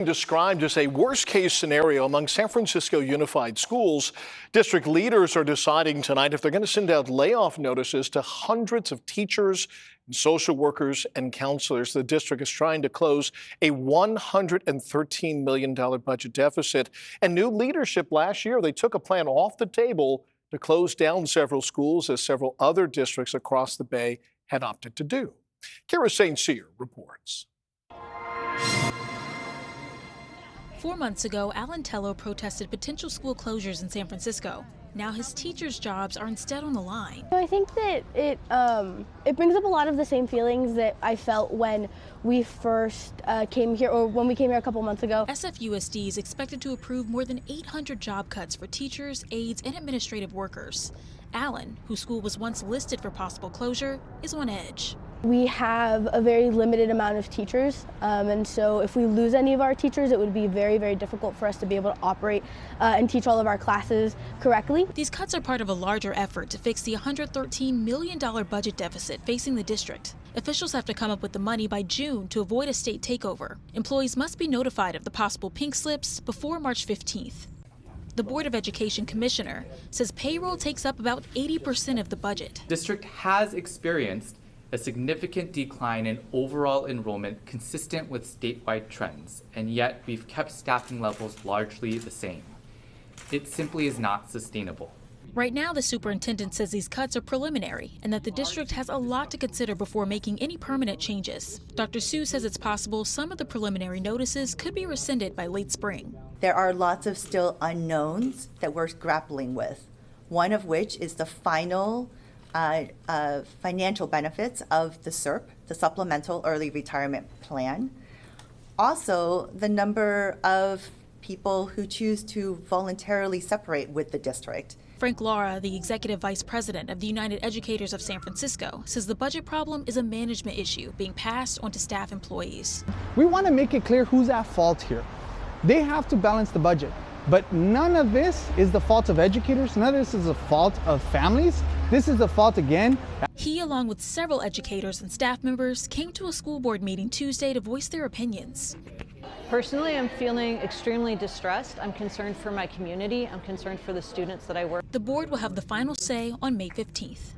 Described as a worst-case scenario among San Francisco Unified Schools. District leaders are deciding tonight if they're going to send out layoff notices to hundreds of teachers, social workers, and counselors. The district is trying to close a $113 million budget deficit. And new leadership last year, they took a plan off the table to close down several schools, as several other districts across the Bay had opted to do. Kara St. Cyr reports. 4 months ago, Alan Tello protested potential school closures in San Francisco. Now his teachers' jobs are instead on the line. I think that it brings up a lot of the same feelings that I felt when we first came here, or when we came here a couple months ago. SFUSD is expected to approve more than 800 job cuts for teachers, aides, and administrative workers. Alan, whose school was once listed for possible closure, is on edge. We have a very limited amount of teachers, and so if we lose any of our teachers, it would be very, very difficult for us to be able to operate and teach all of our classes correctly. These cuts are part of a larger effort to fix the $113 million budget deficit facing the district. Officials have to come up with the money by June to avoid a state takeover. Employees must be notified of the possible pink slips before March 15th. The Board of Education commissioner says payroll takes up about 80% of the budget. District has experienced a significant decline in overall enrollment consistent with statewide trends, and yet we've kept staffing levels largely the same. It simply is not sustainable. Right now, the superintendent says these cuts are preliminary and that the district has a lot to consider before making any permanent changes. Dr. Su says it's possible some of the preliminary notices could be rescinded by late spring. There are lots of still unknowns that we're grappling with, one of which is the final financial benefits of the SERP, the Supplemental Early Retirement Plan. Also, the number of people who choose to voluntarily separate with the district. Frank Lara, the executive vice president of the United Educators of San Francisco, says the budget problem is a management issue being passed onto staff employees. We want to make it clear who's at fault here. They have to balance the budget, but none of this is the fault of educators. None of this is the fault of families. This is the fault again. He, along with several educators and staff members, came to a school board meeting Tuesday to voice their opinions. Personally, I'm feeling extremely distressed. I'm concerned for my community. I'm concerned for the students that I work with. The board will have the final say on May 15th.